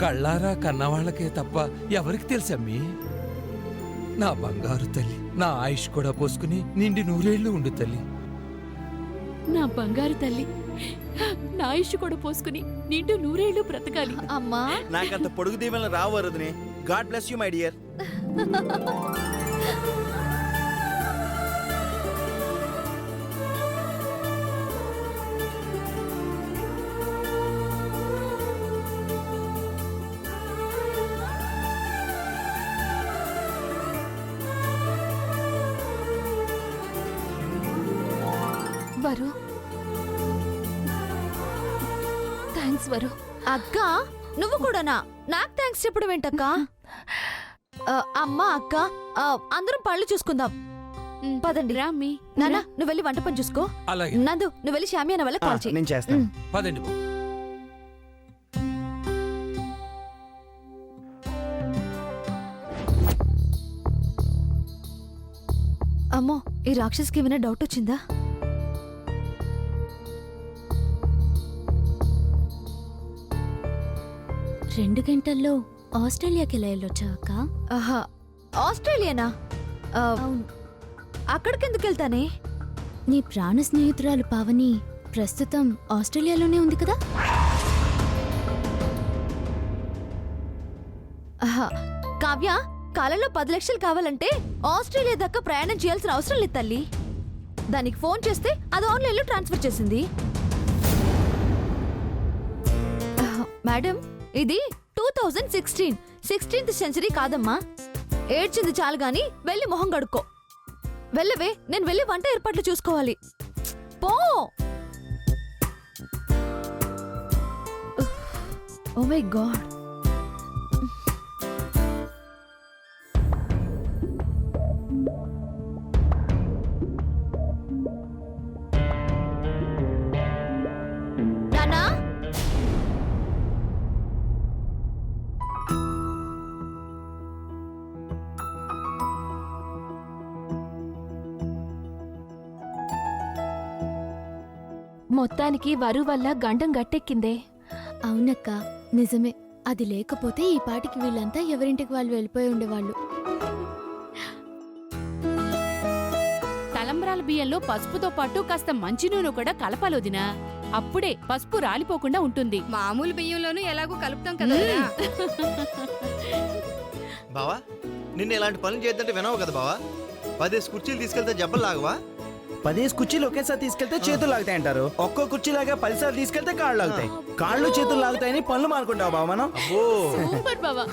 కళ్ళారా కన్నవాళ్లకే తప్ప ఎవరికి తెలుసమ్మీ? నా బంగారు తల్లి, నా ఆయుష్ కూడా పోసుకుని నిండి నూరేళ్లు ఉండు తల్లి. నా బంగారు తల్లి, నా ఆయుష్ కూడా పోసుకుని నిండు నూరేళ్లు బ్రతకాలి. అమ్మా, నాకంత పొడుగు దీవెనలు రావు వరదనే. God bless you my dear. Varu, thanks Varu. అక్క, నువ్వు కూడానా? నాకు థ్యాంక్స్ చెప్పడం ఏంటక్క? అమ్మా అక్క, అందరం పళ్ళు చూసుకుందాం. పదండి. రామ్మి, నాన్న, నువ్వు వెళ్ళి వంట పని చూసుకో. అలాగే. నందు, నువ్వు వెళ్ళి షామియానా వాళ్ళకి కాల్ చేయి. నేను చేస్తాను. పదండి. అమ్మో, ఈ రాక్షస్కి ఏమైనా డౌట్ వచ్చిందా? రెండు గంటల్లో ఆస్ట్రేలియాకి ఎలా వెళ్ళొచ్చా అక్క? ఆహా, ఆస్ట్రేలియానా? అవును. అక్కడికెందుకు వెళ్తానే? నీ ప్రాణ స్నేహితురాలు పావని ప్రస్తుతం ఆస్ట్రేలియాలోనే ఉంది కదా? ఆహా, కావ్య, కాలంలో 10 లక్షలు కావాలంటే ఆస్ట్రేలియా దాకా ప్రయాణం చేయాల్సిన అవసరం లేదు తల్లి. దానికి ఫోన్ చేస్తే అది ఆన్లైన్లో ట్రాన్స్ఫర్ చేసింది. మేడం, ఇది 2016th సెంచరీ కాదమ్మా. ఏడ్చింది చాలు గాని వెళ్ళి మొహం కడుక్కో. వెళ్ళవే, నేను వెళ్ళి వంట ఏర్పాట్లు చూసుకోవాలి. పో. Oh my God. నానా, మొత్తానికి వరు వల్ల గండం గట్టెక్కిందే. అవునక్క, నిజమే. అది లేకపోతే ఈ పాటికి వీళ్ళంతా ఎవరింటికి వాళ్ళు వెళ్ళిపోయి ఉండేవాళ్ళు. తలంబ్రాల బియ్యంలో పసుపుతో పాటు కాస్త మంచి నూనె కూడా కలపాలొదినా. అప్పుడే పసుపు రాలిపోకుండా ఉంటుంది. మామూలు బియ్యంలోనూ ఎలాగో కలుపుతాం కదా. బావా, నిన్న ఇలాంటి పనులు చేద్దంటే వినవు కదా బావా. 10 కుర్చీలు తీసుకెళ్తే జబ్బలు లాగవా? 10 కుర్చీలు ఒకేసారి తీసుకెళ్తే చేతులు లాగుతాయి అంటారు. ఒక్కో కుర్చీలాగా 10 సార్లు తీసుకెళ్తే కాళ్ళు లాగుతాయి. కాళ్ళు చేతులు లాగుతాయని పనులు మానుకుంటావు బావ మనం. సూపర్ బావా.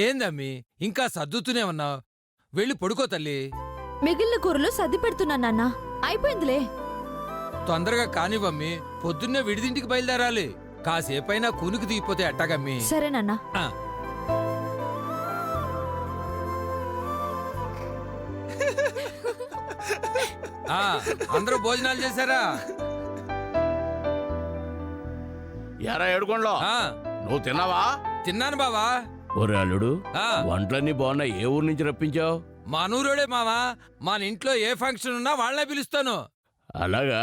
ఏందమ్మీ ఇంకా సర్దుతూనే ఉన్నావు? వెళ్ళి పడుకో తల్లి. మిగిలిన కూరలు సర్ది పెడుతున్నా నాన్న. అయిపోయిందిలే. తొందరగా కానివ్వమ్మీ, పొద్దున్నే విడిదింటికి బయలుదేరాలి. కాసేపైనా కూనికి దిగిపోతే ఎట్టాగమ్మీ? సరే నాన్న. అందరూ భోజనాలు చేశారా? ఎరా ఏడుకోండ్లో నువ్వు తిన్నావా? తిన్నాను బావా. ఒరే అల్లుడు, వంటలన్నీ బాగున్నా. ఏ ఊరు నుంచి రప్పించావు? మా నూరోడే మావా. మన ఇంట్లో ఏ ఫంక్షన్ ఉన్నా వాళ్ళనే పిలుస్తాను. అలాగా?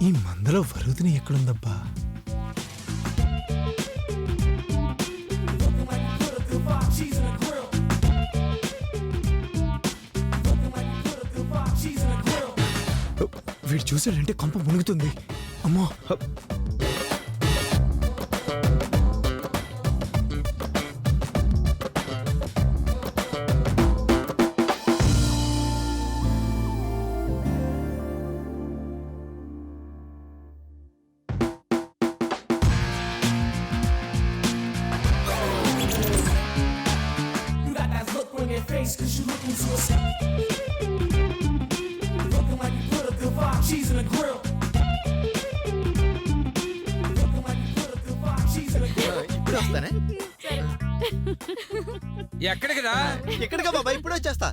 ఈ మందలో వరుదిని ఎక్కడుందబ్బా? వీడు చూసాడంటే కొంప మునుగుతుంది. అమ్మో, ఇప్పుడు వస్తానే. ఎక్కడికి రా? ఎక్కడికా బాబా, ఇప్పుడు వచ్చేస్తా.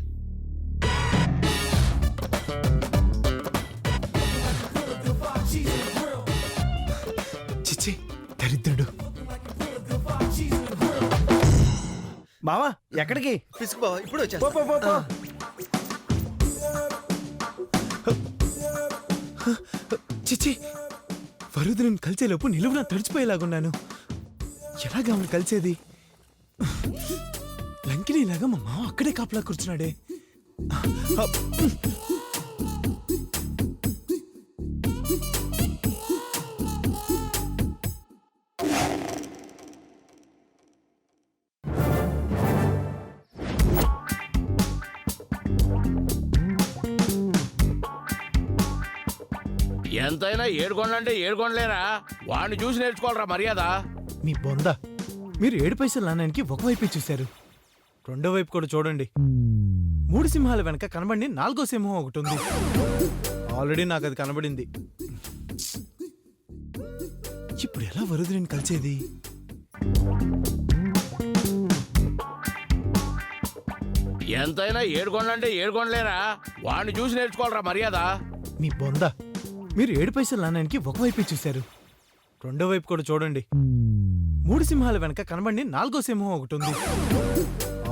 చిచ్చి దరిద్రుడు. బావా ఎక్కడికి? పిసుకు బాబా, ఇప్పుడు పో, వచ్చేస్తా. పో, పో, పో. చిచ్చి వరుదిని కలిసేలోపు నిలువున తడిచిపోయేలాగున్నాను. ఎలాగా ఆమెను కలిసేది? లంకినీలాగా మా మామ అక్కడే కాపలా కూర్చున్నాడే. ఎంతైనా ఏడుకొండంటే ఏడుకొండలేరా, వాడిని చూసి నేర్చుకోవాలరా మర్యాద. మీ బొంద, మీరు 7 పైసలు నాణ్యానికి ఒకవైపే చూశారు. రెండో వైపు కూడా చూడండి. 3 సింహాల వెనక కనబడి 4వ సింహం ఒకటి ఉంది. ఆల్రెడీ నాకు అది కనబడింది. ఇప్పుడు ఎలా వరుదిని కలిసేది? ఎంతైనా ఏడుకొండంటే ఏడుకొండలేరా, వాడిని చూసి నేర్చుకోవాలరా మర్యాద. మీ బొంద, మీరు 7 పైసలు నాణ్యానికి ఒకవైపే చూశారు. రెండో వైపు కూడా చూడండి. 3 సింహాల వెనక కనబడి 4వ సింహం ఒకటి ఉంది.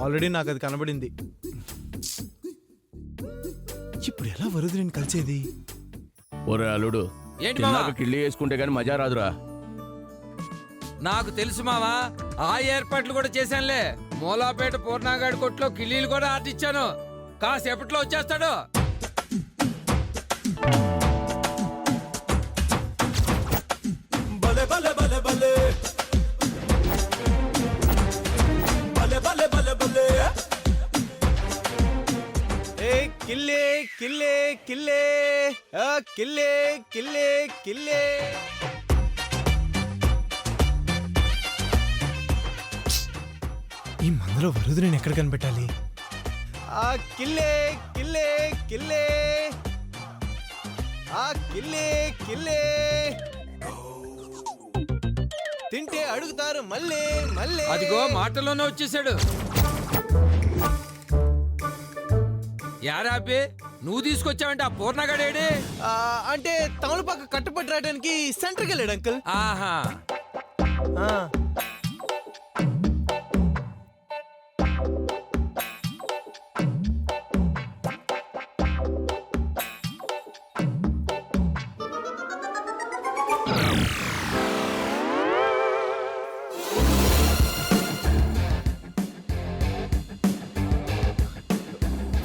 ఆల్రెడీ నాకు అది కనబడింది. ఇప్పుడు ఎలా వరుదిని కలిసేది? ఒరే అల్లుడు, ఏంటి మావా? తిన్నాక కిళ్ళి వేసుకుంటే గానీ మజా రాదురా. నాకు తెలుసు మావా, ఆ ఏర్పాట్లు కూడా చేశానులే. మూలాపేట పూర్ణాగాడి కొట్లో కిళ్ళీలు కూడా ఆర్టిచ్చాను. కాసేపట్లో వచ్చేస్తాడు. కిల్లే కిల్లే కిల్లే కిల్లే కిల్లే కిల్లే. ఈ మందులో వరుదిని ఎక్కడ కనిపెట్టాలి? కిల్లే కిల్లే కిల్లే కిల్లే కిల్లే. తింటే అడుగుతారు మళ్ళీ మళ్ళీ. అదిగో మాటల్లోనే వచ్చేసాడు. యారాపి, నువ్వు తీసుకొచ్చావంటే ఆ పూర్ణగాడేడి? అంటే తమలపాకు కట్టుబడి రావడానికి సెంటర్కి వెళ్ళాడు అంకుల్. ఆహా,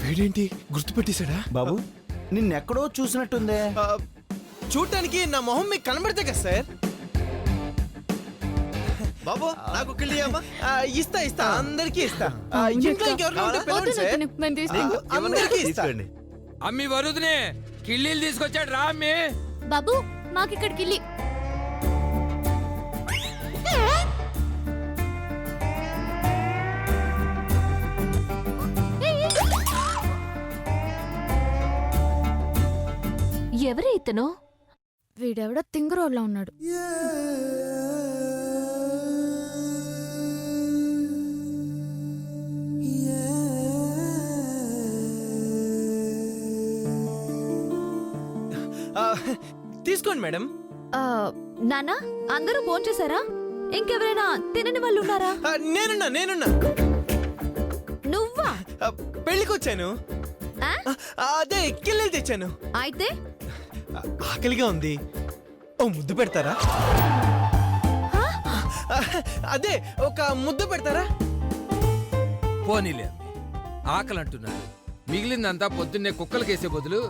వీడేంటి గుర్తుపెట్టేశాడా? బాబు నిన్నెక్కడో చూసినట్టుందే. చూడటానికి నా మొహం మీకు కనబడితే కదా సార్. బాబు నాకు కిళ్ళి అమ్మా. ఇస్తా ఇస్తా, అందరికీ ఇస్తా. ఇంట్లో ఇంకెవరికైనా ఉంటే పిలవండి సార్. అందరికీ ఇస్తా. తీసుకోండి. అమ్మి వరుదిని కిళ్ళీలు తీసుకొచ్చాడు రా అమ్మి. బాబు మాకిక్కడికి వెళ్ళి ఎవరే ఇతను? వీడెవడో తింగరోడ్లో ఉన్నాడు. తీసుకోండి మేడం. నానా, అందరూ భోంచేశారా? ఇంకెవరైనా తినని వాళ్ళు ఉన్నారా? నేనున్నా. నువ్వా? పెళ్ళికి వచ్చాను. ఆ? అదే కిల్లెలు తెచ్చాను. అయితే ఆకలిగా ఉంది, ఓ ముద్దు పెడతారా? అదే ఒక ముద్దు పెడతారా? పోనీలే అమ్మి, ఆకలి అంటున్నాడు. మిగిలిందంతా పొద్దున్నే కుక్కలకేసే బదులు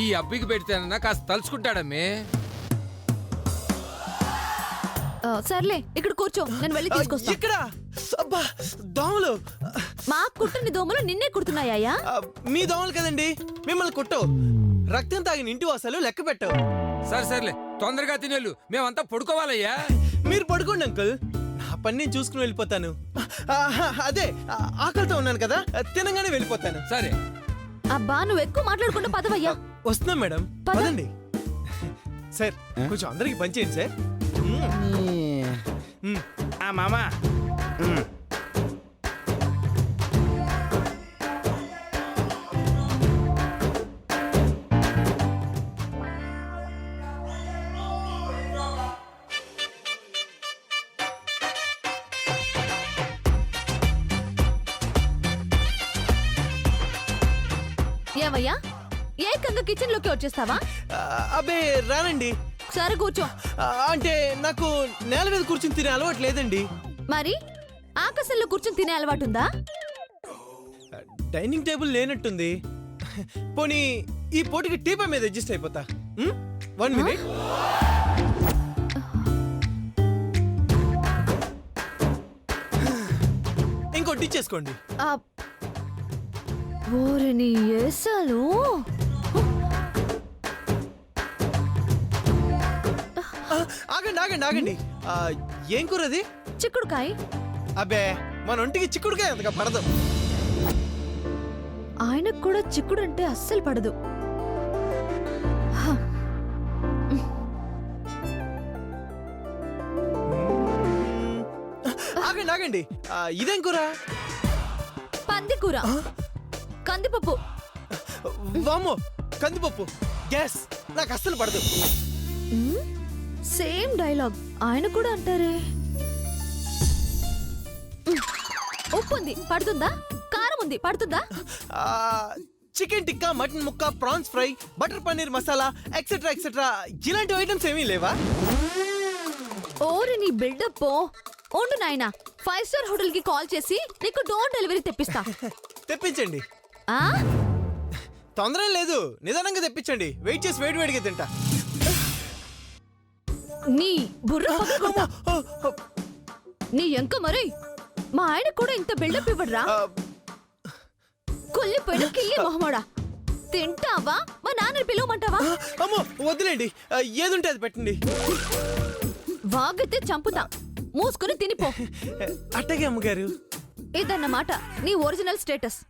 ఈ అబ్బికి పెడితేనన్నా కాస్త తలుచుకుంటాడమ్మే. సర్లే, ఇక్కడ కూర్చో, నేను వెళ్ళి తీసుకొస్తా. ఇక్కడ అబ్బా దోమలు. మా కుట్టని దోమలు నిన్నే కుడుతున్నాయా? మీ దోమలు కదండి, మిమ్మల్ని కొట్టు. రక్తం తాగిన ఇంటి వాసాలు లెక్క పెట్టవు. సరే సర్లే, తొందరగా తినేళ్ళు, మేమంతా పడుకోవాలయ్యా. మీరు పడుకోండి అంకుల్. నా పని నేను చూసుకుని వెళ్ళిపోతాను. అదే ఆకలితో ఉన్నాను కదా, తినగానే వెళ్ళిపోతాను. సరే. అబ్బా నువ్వు ఎక్కువ మాట్లాడకుండా పదవయ్యా. వస్తున్నాం మేడం, పద. పదండి. సార్ కొంచెం అందరికి పనిచేయండి సార్. మామా ఏవయ్యా ఏకంగా కిచెన్ లోకి వచ్చేస్తావా? అబ్బే రానండి. సరే కూర్చో. అంటే నాకు నేల మీద కూర్చుని తినే అలవాటు లేదండి. మరి ఆకాశంలో కూర్చొని తినే అలవాటు ఉందా? డైనింగ్ టేబుల్ లేనట్టుంది. పోనీ ఈ పోటీకి టీపా మీద అడ్జస్ట్ అయిపోతా. 1 మినిట్. ఇంకోటి ఇచ్చేసుకోండి. ఆ, ఓరిని ఏసాలు. ఆగండి ఆగండి ఆగండి. ఏం కూర అది? చిక్కుడుకాయ. అబ్బే మన ఒంటికి చిక్కుడుకాయ అంతగా పడదు. ఆయనకు కూడా చిక్కుడు అంటే అస్సలు పడదు. హ. ఆగండి ఆగండి. ఇదేం కూర? పంది కూర. కందిపప్పు. వామ్మో కందిపప్పు. గ్యాస్ నాకు అస్సలు పడదు. సేమ్ డైలాగ్ ఆయన కూడా అంటారే. ఉప్పు ఉంది పడుతుందా? కారం ఉంది పడుతుందా? చికెన్ టిక్కా, మటన్ ముక్క, prawns fry, butter paneer masala etcetera etcetera ఇలాంటి ఐటమ్స్ ఏమీ లేవా? ఓరి నీ బిల్డప్. ఉండు నాయనా, 5 స్టార్ హోటల్ కి కాల్ చేసి నీకు డోర్ డెలివరీ తెప్పిస్తా. తెప్పించండి. ఆ? తొందర లేదు, నిదానంగా తెప్పించండి. వెయిట్ చేసి వేడి వేడిగా తింటా. నీ బుర్ర పగలగొడతా. నీ ఎంక మరి మా ఆయన కూడా ఇంత బిల్డప్ ఇవ్వడ్రా. కొల్లిపోయిన కిల్లి మొహమోడా. తింటావా? మా నాన్నని పిలవమంటావా? అమ్మో వద్దులేండి, ఏదుంటే అది పెట్టండి. వాగితే చంపుతా. మూసుకుని తినిపో. అట్టగే అమ్మగారు. ఇదన్నమాట నీ ఒరిజినల్ స్టేటస్.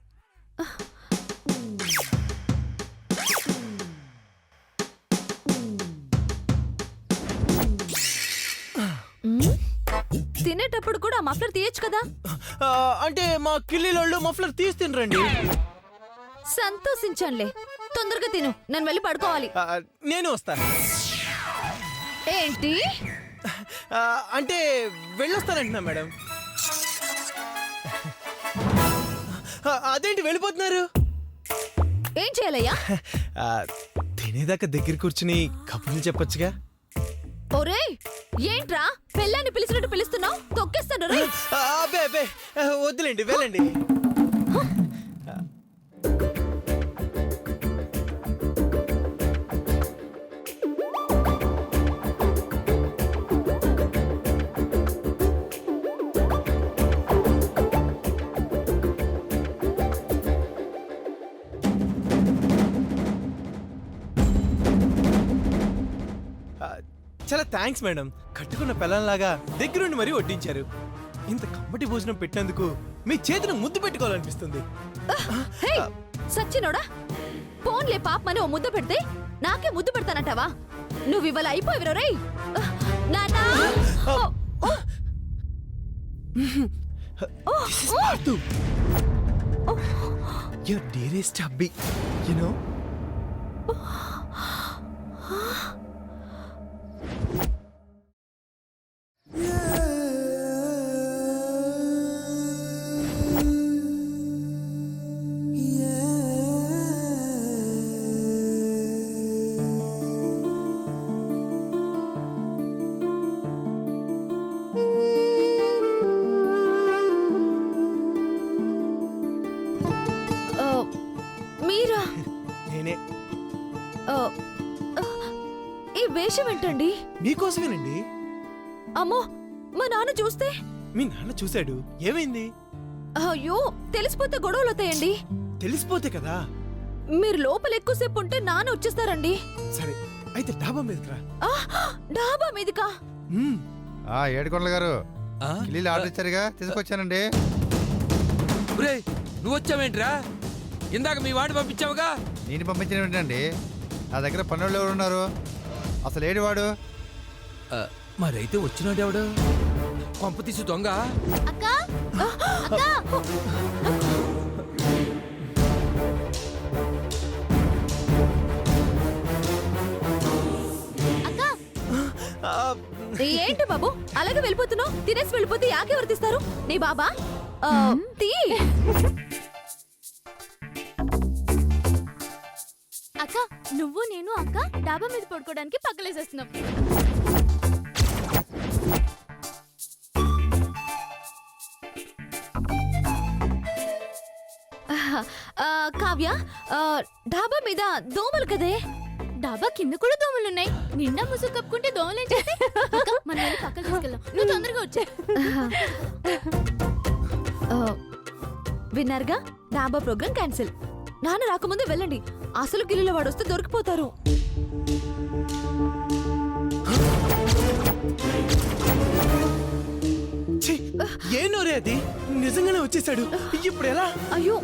తినేటప్పుడు కూడా మఫ్లర్ తీయచ్చు కదా. అంటే మా కిల్లీలోళ్ళు మఫ్లర్ తీసి తినరండి. సంతోషించంలే. తొందరగా తిను, నేను వెళ్ళి పడుకోవాలి. నేను వస్తాను. ఏంటి? అంటే వెళ్ళొస్తానంటున్నా మేడం. అదేంటి వెళ్ళిపోతున్నారు? ఏం చేయాలయ్యా? తినేదాకా దగ్గర కూర్చుని కబుర్లు చెప్పొచ్చుగా. ఒరేయ్ ఏంట్రా పెళ్ళాన్ని పిలిచినట్టు పిలుస్తున్నావు? తొక్కేస్తాను రే. అబ్బే అబ్బే వద్దులేండి, వెళ్ళండి. చాలా థ్యాంక్స్ మేడం. కట్టుకున్న పిల్లల్లాగా దగ్గరుండి మరీ వడ్డించారు. ఇంత కమ్మటి భోజనం పెట్టినందుకు మీ చేతిని ముద్దు పెట్టుకోవాలనిపిస్తుంది. హే సచ్చినోడా, ఫోన్లే పాపమని ఓ ముద్ద పెడితే నాకే ముద్దు పెడతానంటావా? నువ్వు ఇవాళ అయిపోయావు రేయ్. నాన్నా Your dearest hubby, you know? మీరా? నేనే. ఈ వేషం ఏంటండి? మీకోసమేనండి. అమ్మో మా నాన్న చూస్తే? మీ నాన్న చూశాడు. ఏమైంది? అయ్యో తెలిసిపోతే గొడవలు అవుతాయండి. తెలిసిపోతే కదా. మీరు లోపల ఎక్కువసేపు ఉంటే నాన్న వచ్చేస్తారండి. సరే అయితే డాబా మీదకి రా. డాబా మీదకా? ఏడుకొండల గారు ఆ? కిల్లీలు ఆర్డర్ ఇచ్చారుగా తీసుకొచ్చానండి. ఒరేయ్, నువ్వు వచ్చావేంట్రా? ఇందాక మీ వాడిని పంపించావుగా. నేను పంపించిన ఏంటండి, నా దగ్గర పనులు ఎవరు ఉన్నారు? అసలు ఏడు వాడు? మరైతే వచ్చినాడు ఎవడు? కొంప తీసి దొంగ. అక్క ఏంటి బాబు అలాగే వెళ్ళిపోతున్నావు? తినేసి వెళ్ళిపోతే యాకెవరు తీస్తారు? నీ బాబా? తీ. అక్క నువ్వు నేను అక్క డాబా మీద పడుకోవడానికి పక్కలేసేస్తున్నాం. కావ్య, డాబా మీద దోమలు కదే. డాబా కింద కూడా దోమలున్నాయి. నిండా ముసుగు కప్పుకుంటే దోమలేం చేస్తాయి? అక్క, మనం వెళ్ళి పక్కకు తీసుకెళ్దాం. నువ్వు తొందరగా వచ్చే. విన్నారుగా, డాబా ప్రోగ్రామ్ క్యాన్సిల్. నాన్న రాకముందే వెళ్ళండి, అసలు గిల్లుల వాడు వస్తే దొరికిపోతారు. ఏ నోరే అది? నిజంగానే వచ్చేసాడు. ఇప్పుడు ఎలా? అయ్యో,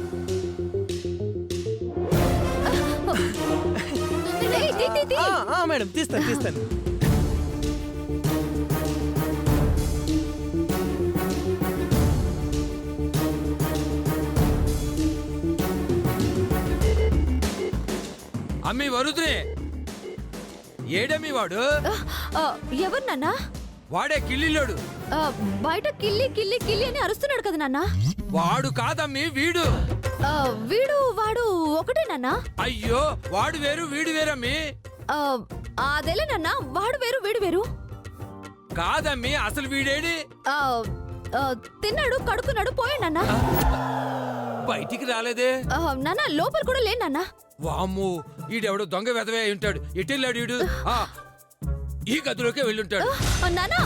ఏయ్, తీ, తీ, తీ. మేడం తీస్తాను. అమ్మి వరుద్రే, ఏడమ్మి వాడు? ఎవరు నాన్నా? వాడే కిల్లిలోడు. బయట కిల్లి కిల్లి కిల్లి అని అరుస్తున్నాడు కదా నాన్న. వాడు కాదమ్మి, వీడు. వీడు వాడు ఒకటే నాన్నా. అయ్యో, వాడు వేరు వీడు వేరమ్మి. అదేలే నాన్న, వాడు వేరు వీడు వేరు. కాదమ్మి, అసలు వీడేడి? తిన్నాడు, కడుక్కున్నాడు, పోయాడు నాన్న. బయటికి రాలేదే. నాన్న లోపల కూడా లేడు నాన్న. వామ్ము, ఈడెవడో దొంగ వెధవే అయి ఉంటాడు. ఎటెళ్ళాడు ఈడు? ఈ గదిలోకే వెళ్ళుంటాడు. నాన్న,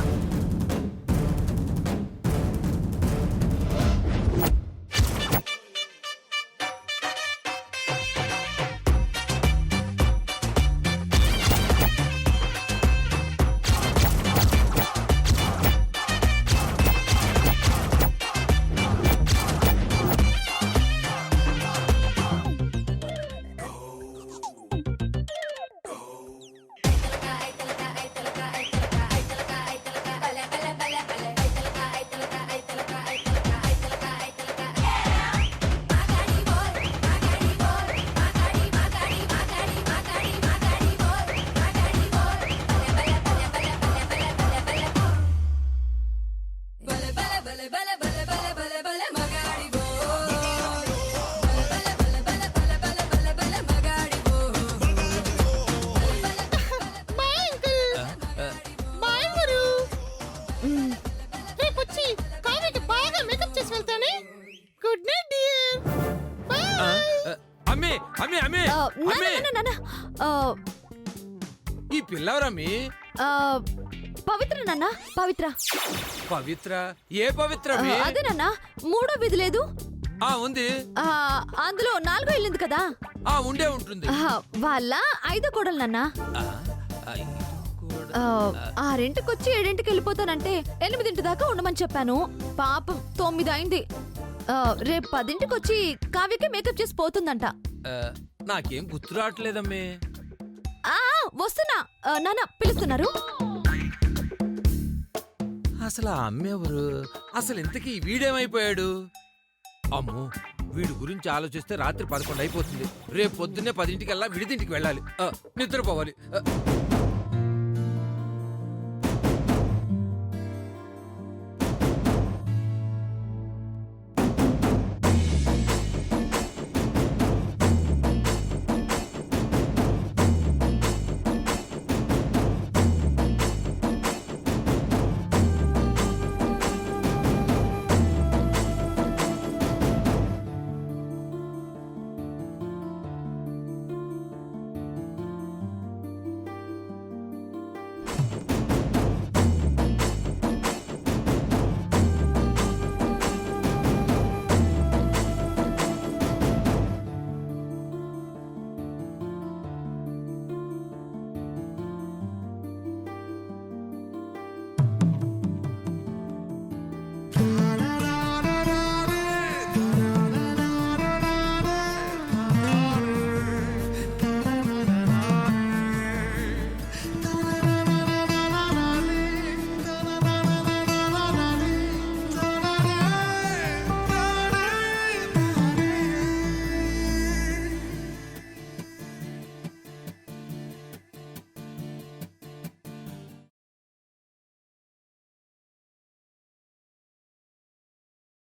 అమ్మి అమ్మి అమ్మి నాన్న, ఈ పిల్లవరమ్మి? పవిత్ర నాన్న, పవిత్ర. పవిత్ర? ఏ పవిత్ర? అదే నాన్న, 3వ వీధి లేదు? ఉంది. అందులో 4వ వెళ్ళింది కదా. ఉండే ఉంటుంది. వాళ్ళ 5వ కోడలు నాన్న. 6ంటికి వచ్చి 7ంటికి వెళ్ళిపోతానంటే 8 దాకా ఉండమని చెప్పాను. పాపం 9 అయింది. రేపు 10ంటికి వచ్చి కావ్యకి మేకప్ చేసి పోతుందంట. నాకేం గుర్తు రావట్లేదమ్మే. వస్తున్నా నాన్న, పిలుస్తున్నారు. అసలు ఆ అమ్మెవరు? అసలు ఇంతకీ వీడేమైపోయాడు? అమ్మో, వీడి గురించి ఆలోచిస్తే రాత్రి 11 అయిపోతుంది. రేపు పొద్దున్నే 10ంటికల్లా విడిదింటికి వెళ్ళాలి, నిద్రపోవాలి.